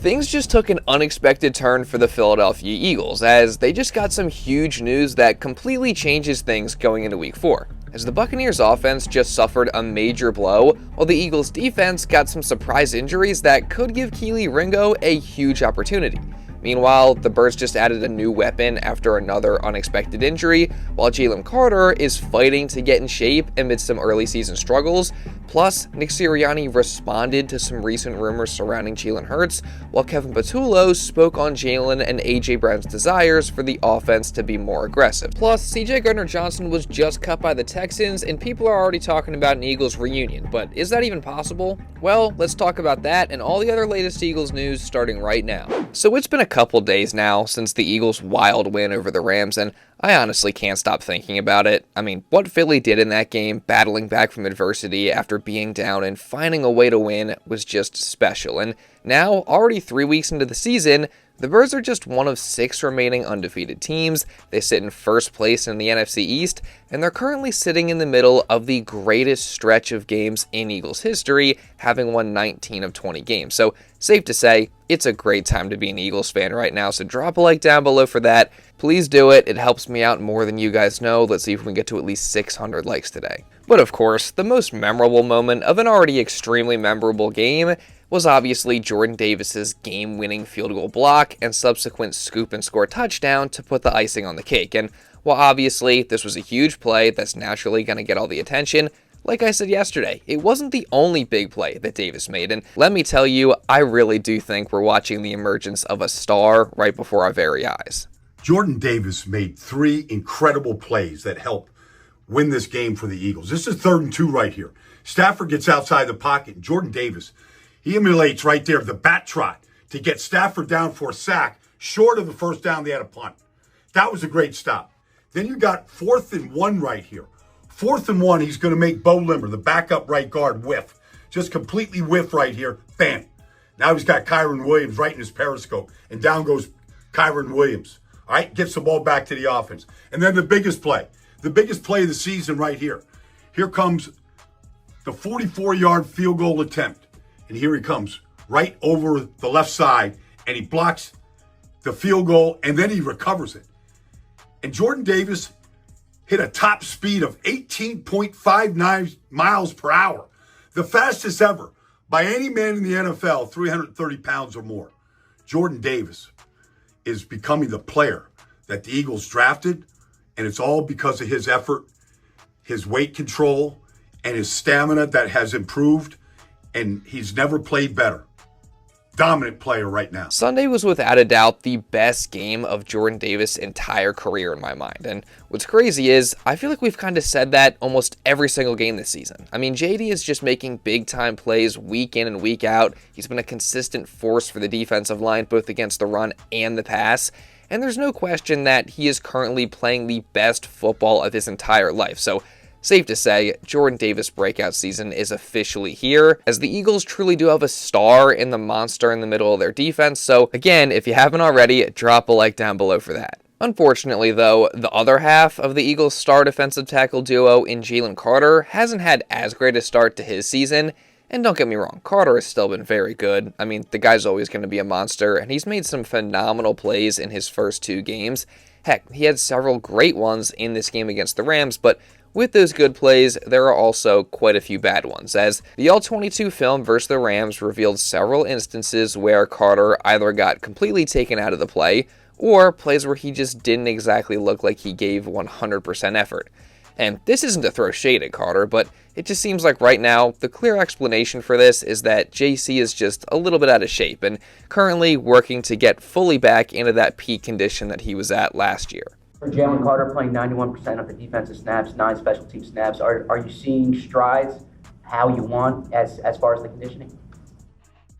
Things just took an unexpected turn for the Philadelphia Eagles, as they just got some huge news that completely changes things going into Week 4. As the Buccaneers offense just suffered a major blow, while the Eagles defense got some surprise injuries that could give Kelee Ringo a huge opportunity. Meanwhile, the Birds just added a new weapon after another unexpected injury, while Jalen Carter is fighting to get in shape amidst some early season struggles. Plus, Nick Sirianni responded to some recent rumors surrounding Jalen Hurts, while Kevin Patullo spoke on Jalen and AJ Brown's desires for the offense to be more aggressive. Plus, CJ Gardner Johnson was just cut by the Texans, and people are already talking about an Eagles reunion, but is that even possible? Well, let's talk about that and all the other latest Eagles news starting right now. So it's been a couple days now since the Eagles' wild win over the Rams, and I honestly can't stop thinking about it. I mean, what Philly did in that game, battling back from adversity after being down and finding a way to win, was just special. And now, already 3 weeks into the season, the Birds are just one of 6 remaining undefeated teams. They sit in first place in the NFC East, and they're currently sitting in the middle of the greatest stretch of games in Eagles history, having won 19 of 20 games. So, safe to say, it's a great time to be an Eagles fan right now, so drop a like down below for that. Please do it. It helps me out more than you guys know. Let's see if we can get to at least 600 likes today. But of course, the most memorable moment of an already extremely memorable game was obviously Jordan Davis's game-winning field goal block and subsequent scoop and score touchdown to put the icing on the cake. And while obviously this was a huge play that's naturally going to get all the attention, like I said yesterday, it wasn't the only big play that Davis made, and let me tell you, I really do think we're watching the emergence of a star right before our very eyes. Jordan Davis made 3 incredible plays that helped win this game for the Eagles. This is 3rd and 2 right here. Stafford gets outside the pocket, and Jordan Davis, he emulates right there the bat trot to get Stafford down for a sack. Short of the first down, they had a punt. That was a great stop. Then you got 4th and 1 right here. 4th and 1, he's going to make Bo Limmer, the backup right guard, whiff. Just completely whiff right here. Bam. Now he's got Kyren Williams right in his periscope. And down goes Kyren Williams. All right, gets the ball back to the offense. And then the biggest play of the season right here. Here comes the 44-yard field goal attempt. And here he comes right over the left side. And he blocks the field goal, and then he recovers it. And Jordan Davis hit a top speed of 18.59 miles per hour, the fastest ever by any man in the NFL, 330 pounds or more. Jordan Davis is becoming the player that the Eagles drafted, and it's all because of his effort, his weight control, and his stamina that has improved, and he's never played better. Dominant player right now. Sunday was without a doubt the best game of Jordan Davis' entire career in my mind. And what's crazy is, I feel like we've kind of said that almost every single game this season. I mean, JD is just making big time plays week in and week out. He's been a consistent force for the defensive line, both against the run and the pass. And there's no question that he is currently playing the best football of his entire life. So, safe to say, Jordan Davis' breakout season is officially here, as the Eagles truly do have a star in the monster in the middle of their defense, so again, if you haven't already, drop a like down below for that. Unfortunately though, the other half of the Eagles' star defensive tackle duo in Jalen Carter hasn't had as great a start to his season, and don't get me wrong, Carter has still been very good. I mean, the guy's always going to be a monster, and he's made some phenomenal plays in his first 2 games. Heck, he had several great ones in this game against the Rams, but with those good plays, there are also quite a few bad ones, as the All-22 film versus the Rams revealed several instances where Carter either got completely taken out of the play, or plays where he just didn't exactly look like he gave 100% effort. And this isn't to throw shade at Carter, but it just seems like right now, the clear explanation for this is that JC is just a little bit out of shape, and currently working to get fully back into that peak condition that he was at last year. For Jalen Carter playing 91% of the defensive snaps, 9 special team snaps, are you seeing strides how you want as far as the conditioning?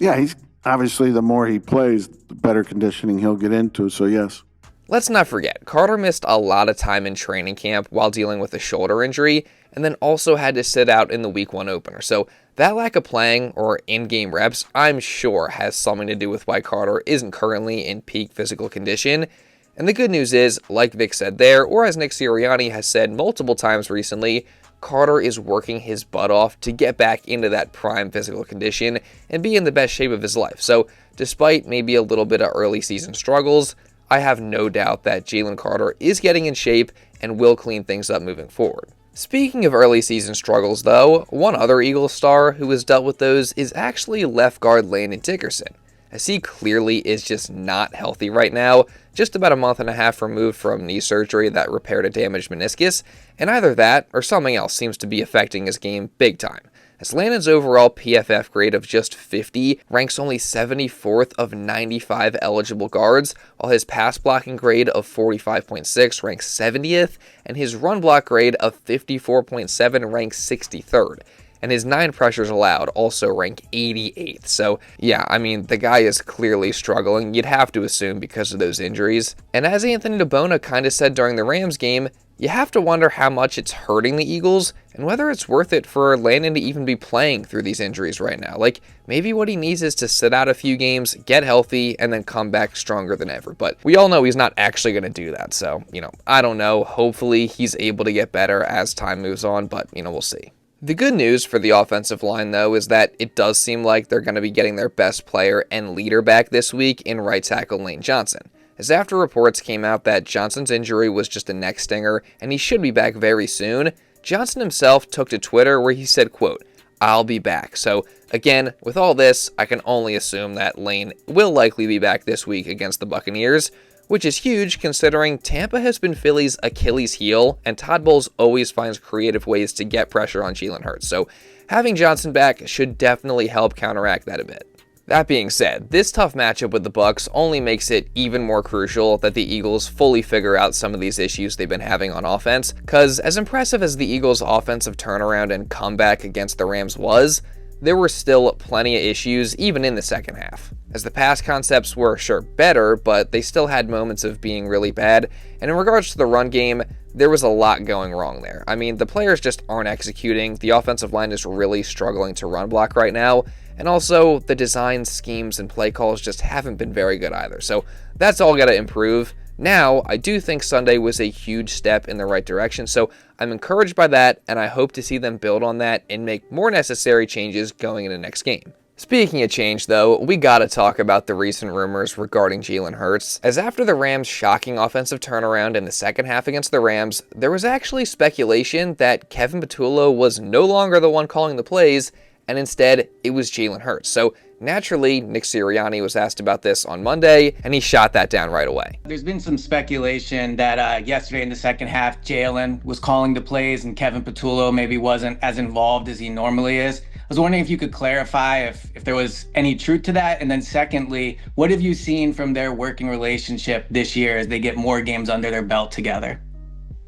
Yeah, he's obviously the more he plays, the better conditioning he'll get into, so yes. Let's not forget, Carter missed a lot of time in training camp while dealing with a shoulder injury, and then also had to sit out in the Week 1 opener. So that lack of playing or in-game reps, I'm sure, has something to do with why Carter isn't currently in peak physical condition. And the good news is, like Vic said there, or as Nick Sirianni has said multiple times recently, Carter is working his butt off to get back into that prime physical condition and be in the best shape of his life. So despite maybe a little bit of early season struggles, I have no doubt that Jalen Carter is getting in shape and will clean things up moving forward. Speaking of early season struggles though, one other Eagles star who has dealt with those is actually left guard Landon Dickerson, as he clearly is just not healthy right now, just about a month and a half removed from knee surgery that repaired a damaged meniscus, and either that or something else seems to be affecting his game big time, as Landon's overall PFF grade of just 50 ranks only 74th of 95 eligible guards, while his pass blocking grade of 45.6 ranks 70th, and his run block grade of 54.7 ranks 63rd. And his 9 pressures allowed also rank 88th. So yeah, I mean, the guy is clearly struggling, you'd have to assume because of those injuries. And as Anthony DeBona kind of said during the Rams game, you have to wonder how much it's hurting the Eagles and whether it's worth it for Landon to even be playing through these injuries right now. Like, maybe what he needs is to sit out a few games, get healthy, and then come back stronger than ever. But we all know he's not actually going to do that. So, I don't know. Hopefully he's able to get better as time moves on, but, we'll see. The good news for the offensive line, though, is that it does seem like they're going to be getting their best player and leader back this week in right tackle Lane Johnson, as after reports came out that Johnson's injury was just a neck stinger and he should be back very soon, Johnson himself took to Twitter where he said, quote, "I'll be back." So again, with all this, I can only assume that Lane will likely be back this week against the Buccaneers, which is huge considering Tampa has been Philly's Achilles heel, and Todd Bowles always finds creative ways to get pressure on Jalen Hurts, so having Johnson back should definitely help counteract that a bit. That being said, this tough matchup with the Bucs only makes it even more crucial that the Eagles fully figure out some of these issues they've been having on offense, because as impressive as the Eagles' offensive turnaround and comeback against the Rams was, there were still plenty of issues even in the second half, as the pass concepts were sure better, but they still had moments of being really bad, and in regards to the run game, there was a lot going wrong there. I mean, the players just aren't executing, the offensive line is really struggling to run block right now, and also the design schemes and play calls just haven't been very good either, so that's all got to improve. Now, I do think Sunday was a huge step in the right direction, so I'm encouraged by that, and I hope to see them build on that and make more necessary changes going into next game. Speaking of change, though, we gotta talk about the recent rumors regarding Jalen Hurts, as after the Rams' shocking offensive turnaround in the second half against the Rams, there was actually speculation that Kevin Patullo was no longer the one calling the plays, and instead, it was Jalen Hurts. So naturally, Nick Sirianni was asked about this on Monday, and he shot that down right away. There's been some speculation that yesterday in the second half, Jalen was calling the plays and Kevin Patullo maybe wasn't as involved as he normally is. I was wondering if you could clarify if there was any truth to that. And then secondly, what have you seen from their working relationship this year as they get more games under their belt together?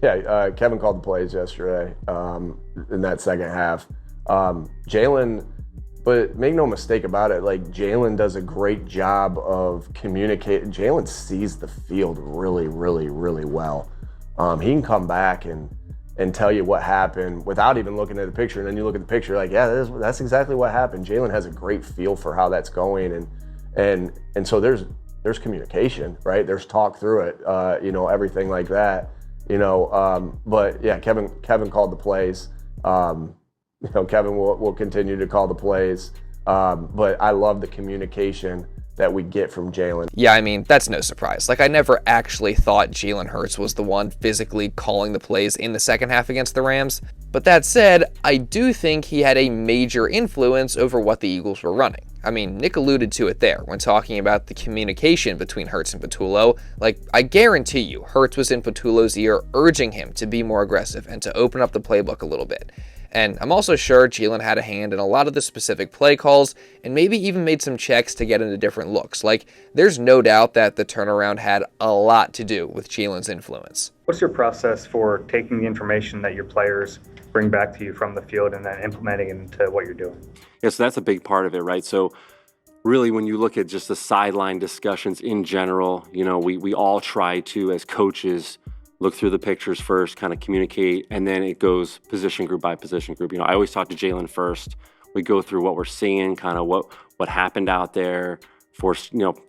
Yeah, Kevin called the plays yesterday in that second half. Jalen, but make no mistake about it, like Jalen does a great job of communicating. Jalen sees the field really, really, really well. He can come back and tell you what happened without even looking at the picture. And then you look at the picture, like, yeah, that's exactly what happened. Jalen has a great feel for how that's going, and so there's communication, right? There's talk through it, everything like that, But yeah, Kevin called the plays. Kevin will continue to call the plays, but I love the communication that we get from Jalen. Yeah, I mean, that's no surprise. Like, I never actually thought Jalen Hurts was the one physically calling the plays in the second half against the Rams. But that said, I do think he had a major influence over what the Eagles were running. I mean, Nick alluded to it there when talking about the communication between Hurts and Patullo. Like, I guarantee you, Hurts was in Patullo's ear urging him to be more aggressive and to open up the playbook a little bit. And I'm also sure Jalen had a hand in a lot of the specific play calls and maybe even made some checks to get into different looks. Like, there's no doubt that the turnaround had a lot to do with Jalen's influence. What's your process for taking the information that your players bring back to you from the field and then implementing it into what you're doing? Yeah, so that's a big part of it, right? So really, when you look at just the sideline discussions in general, we all try to, as coaches, look through the pictures first, kind of communicate, and then it goes position group by position group. I always talk to Jalen first. We go through what we're seeing, kind of what happened out there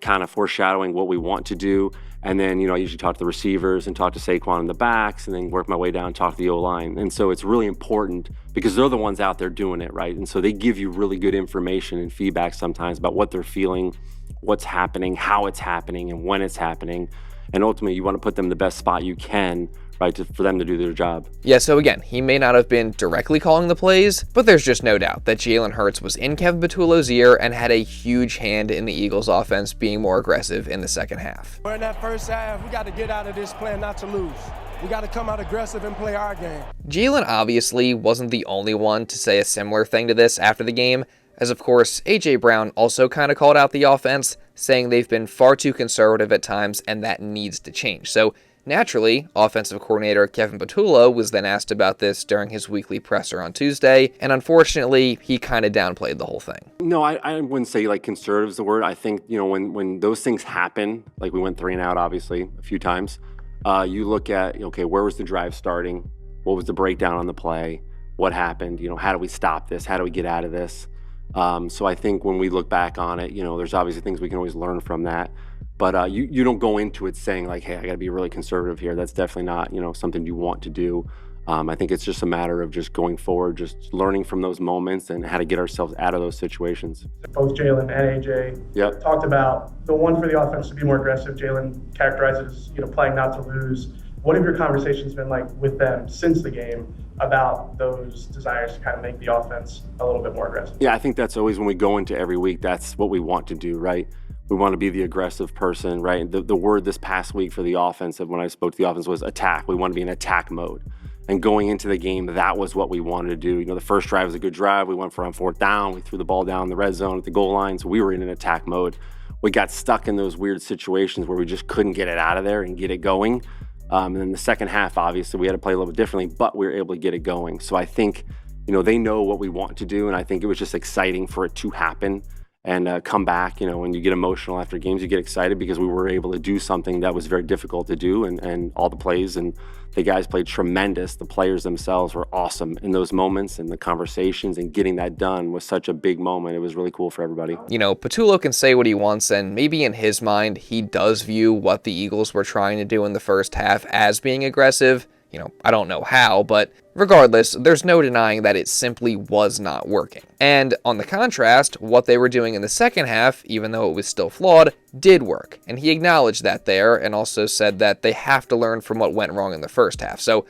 kind of foreshadowing what we want to do. And then, I usually talk to the receivers and talk to Saquon in the backs and then work my way down and talk to the O-line. And so it's really important because they're the ones out there doing it, right? And so they give you really good information and feedback sometimes about what they're feeling, what's happening, how it's happening, and when it's happening. And ultimately, you want to put them in the best spot you can, right, for them to do their job. Yeah, so again, he may not have been directly calling the plays, but there's just no doubt that Jalen Hurts was in Kevin Patullo's ear and had a huge hand in the Eagles' offense being more aggressive in the second half. We're in that first half, we got to get out of this playing not to lose. We got to come out aggressive and play our game. Jalen obviously wasn't the only one to say a similar thing to this after the game, as of course, A.J. Brown also kind of called out the offense, saying they've been far too conservative at times and that needs to change. So naturally, offensive coordinator Kevin Patullo was then asked about this during his weekly presser on Tuesday, and unfortunately, he kind of downplayed the whole thing. No, I wouldn't say conservative is the word. I think, when those things happen, like we went 3 and out, obviously, a few times, you look at, okay, where was the drive starting? What was the breakdown on the play? What happened? How do we stop this? How do we get out of this? So I think when we look back on it, there's obviously things we can always learn from that. But you don't go into it saying hey, I got to be really conservative here. That's definitely not, something you want to do. I think it's just a matter of just going forward, just learning from those moments and how to get ourselves out of those situations. Both Jalen and AJ talked about the one for the offense to be more aggressive. Jalen characterized it as, playing not to lose. What have your conversations been like with them since the game about those desires to kind of make the offense a little bit more aggressive? Yeah, I think that's always when we go into every week, that's what we want to do, right? We want to be the aggressive person, right? The word this past week for the offense, when I spoke to the offense, was attack. We want to be in attack mode. And going into the game, that was what we wanted to do. The first drive was a good drive. We went for on 4th down. We threw the ball down the red zone at the goal line. So we were in an attack mode. We got stuck in those weird situations where we just couldn't get it out of there and get it going. And then the second half, obviously, we had to play a little bit differently, but we were able to get it going. So I think, they know what we want to do. And I think it was just exciting for it to happen and come back. When you get emotional after games, you get excited because we were able to do something that was very difficult to do. And all the plays and the guys played tremendous. The players themselves were awesome in those moments, and the conversations and getting that done was such a big moment. It was really cool for everybody. Patullo can say what he wants, and maybe in his mind, he does view what the Eagles were trying to do in the first half as being aggressive. I don't know how, but regardless, there's no denying that it simply was not working. And on the contrast, what they were doing in the second half, even though it was still flawed, did work. And he acknowledged that there and also said that they have to learn from what went wrong in the first half. So,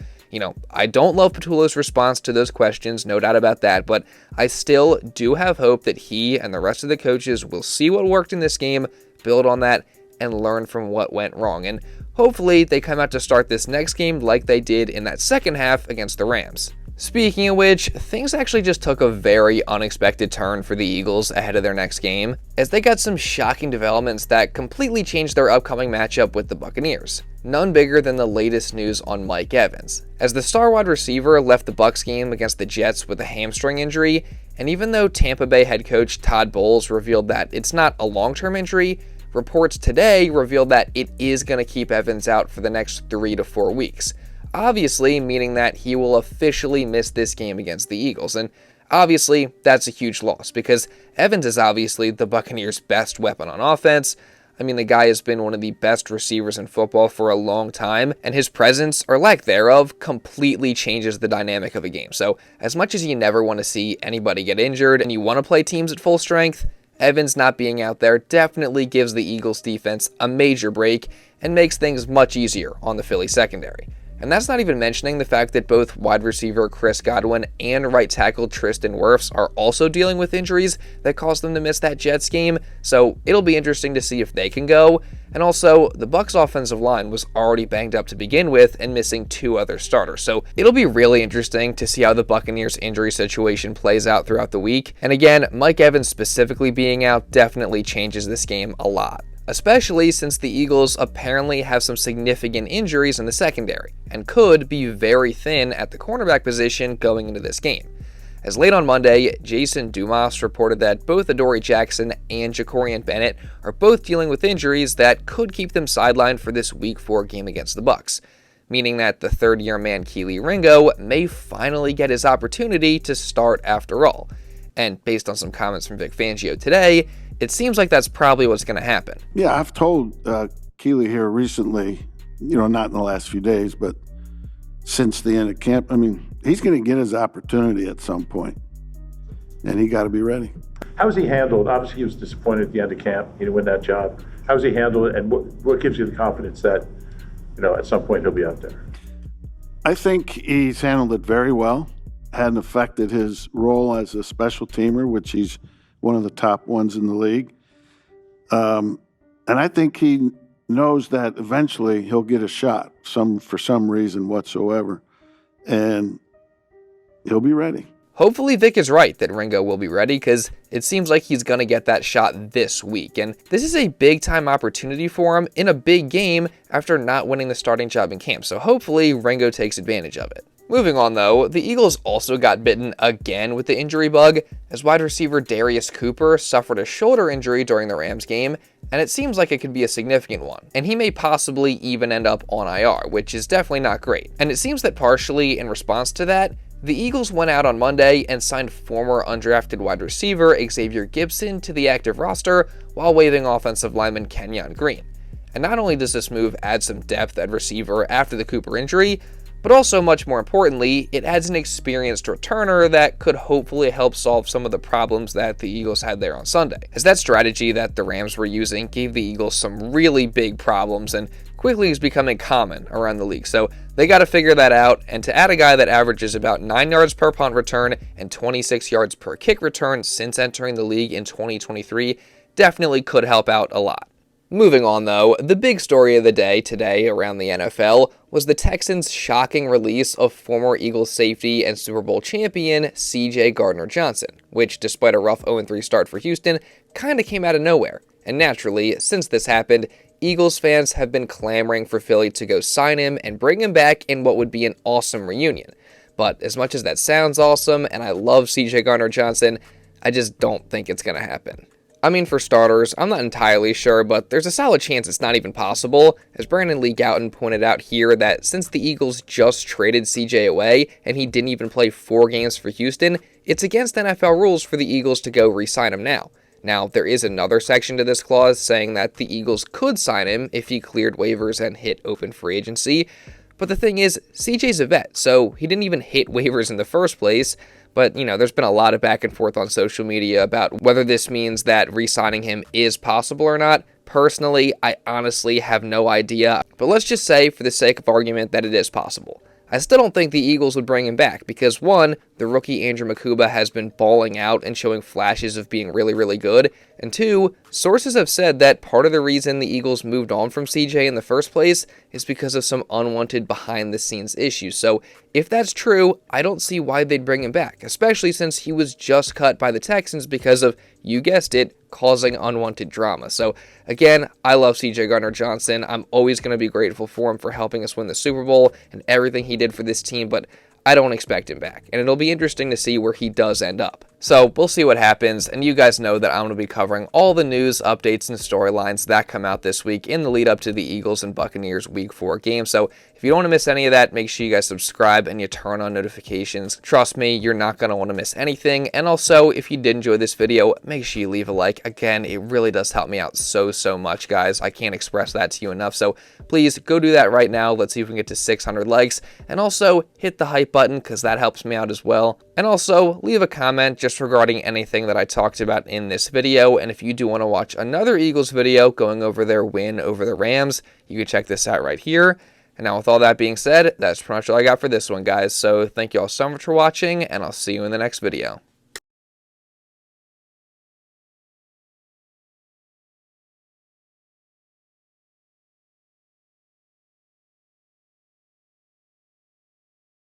I don't love Patullo's response to those questions, no doubt about that, but I still do have hope that he and the rest of the coaches will see what worked in this game, build on that, and learn from what went wrong. And hopefully they come out to start this next game like they did in that second half against the Rams. Speaking of which, things actually just took a very unexpected turn for the Eagles ahead of their next game, as they got some shocking developments that completely changed their upcoming matchup with the Buccaneers. None bigger than the latest news on Mike Evans, as the star wide receiver left the Bucs game against the Jets with a hamstring injury, and even though Tampa Bay head coach Todd Bowles revealed that it's not a long-term injury, reports today revealed that it is going to keep Evans out for the next 3 to 4 weeks. Obviously, meaning that he will officially miss this game against the Eagles. And obviously, that's a huge loss because Evans is obviously the Buccaneers' best weapon on offense. I mean, the guy has been one of the best receivers in football for a long time, and his presence, or lack thereof, completely changes the dynamic of a game. So, as much as you never want to see anybody get injured and you want to play teams at full strength, Evans not being out there definitely gives the Eagles defense a major break and makes things much easier on the Philly secondary. And that's not even mentioning the fact that both wide receiver Chris Godwin and right tackle Tristan Wirfs are also dealing with injuries that caused them to miss that Jets game, so it'll be interesting to see if they can go. And also, the Bucs offensive line was already banged up to begin with and missing 2 other starters, so it'll be really interesting to see how the Buccaneers injury situation plays out throughout the week. And again, Mike Evans specifically being out definitely changes this game a lot, especially since the Eagles apparently have some significant injuries in the secondary and could be very thin at the cornerback position going into this game. As late on Monday, Jason Dumas reported that both Adoree Jackson and Jakorian Bennett are both dealing with injuries that could keep them sidelined for this Week 4 game against the Bucs, meaning that the third-year man Kelee Ringo may finally get his opportunity to start after all. And based on some comments from Vic Fangio today, it seems like that's probably what's going to happen. Yeah, I've told Kelee here recently, not in the last few days, but since the end of camp, he's going to get his opportunity at some point, and he got to be ready. How's he handled? Obviously, he was disappointed at the end of camp. He didn't win that job. How's he handled it, and what gives you the confidence that, at some point he'll be out there? I think he's handled it very well. Hadn't affected his role as a special teamer, which he's one of the top ones in the league. And I think he knows that eventually he'll get a shot, for some reason whatsoever, and he'll be ready. Hopefully Vic is right that Ringo will be ready, because it seems like he's going to get that shot this week. And this is a big-time opportunity for him in a big game after not winning the starting job in camp. So hopefully Ringo takes advantage of it. Moving on, though, the Eagles also got bitten again with the injury bug, as wide receiver Darius Cooper suffered a shoulder injury during the Rams game, and it seems like it could be a significant one. And he may possibly even end up on IR, which is definitely not great. And it seems that partially in response to that, the Eagles went out on Monday and signed former undrafted wide receiver Xavier Gibson to the active roster while waiving offensive lineman Kenyon Green. And not only does this move add some depth at receiver after the Cooper injury, but also, much more importantly, it adds an experienced returner that could hopefully help solve some of the problems that the Eagles had there on Sunday, as that strategy that the Rams were using gave the Eagles some really big problems and quickly is becoming common around the league. So they got to figure that out, and to add a guy that averages about 9 yards per punt return and 26 yards per kick return since entering the league in 2023 definitely could help out a lot. Moving on, though, the big story of the day today around the NFL was the Texans' shocking release of former Eagles safety and Super Bowl champion CJ Gardner Johnson, which, despite a rough 0-3 start for Houston, kind of came out of nowhere. And naturally, since this happened, Eagles fans have been clamoring for Philly to go sign him and bring him back in what would be an awesome reunion. But as much as that sounds awesome, and I love CJ Gardner Johnson, I just don't think it's going to happen. For starters, I'm not entirely sure, but there's a solid chance it's not even possible, as Brandon Lee Gowton pointed out here that since the Eagles just traded CJ away and he didn't even play 4 games for Houston, it's against NFL rules for the Eagles to go re-sign him now. Now, there is another section to this clause saying that the Eagles could sign him if he cleared waivers and hit open free agency, but the thing is, CJ's a vet, so he didn't even hit waivers in the first place. But, there's been a lot of back and forth on social media about whether this means that re-signing him is possible or not. Personally, I honestly have no idea. But let's just say, for the sake of argument, that it is possible. I still don't think the Eagles would bring him back because, one, the rookie Andrew Makuba has been balling out and showing flashes of being really, really good, and two, sources have said that part of the reason the Eagles moved on from CJ in the first place is because of some unwanted behind-the-scenes issues. So if that's true, I don't see why they'd bring him back, especially since he was just cut by the Texans because of, you guessed it, causing unwanted drama. So again, I love CJ Gardner Johnson. I'm always going to be grateful for him for helping us win the Super Bowl and everything he did for this team, but I don't expect him back, and it'll be interesting to see where he does end up. So we'll see what happens, and you guys know that I'm going to be covering all the news, updates, and storylines that come out this week in the lead up to the Eagles and Buccaneers Week 4 game. So if you don't want to miss any of that, make sure you guys subscribe and you turn on notifications. Trust me, you're not going to want to miss anything. And also, if you did enjoy this video, make sure you leave a like. Again, it really does help me out so much, guys. I can't express that to you enough. So please go do that right now. Let's see if we can get to 600 likes. And also hit the hype button because that helps me out as well. And also leave a comment just regarding anything that I talked about in this video. And if you do want to watch another Eagles video going over their win over the Rams, you can check this out right here. And now with all that being said, that's pretty much all I got for this one, guys. So thank you all so much for watching, and I'll see you in the next video.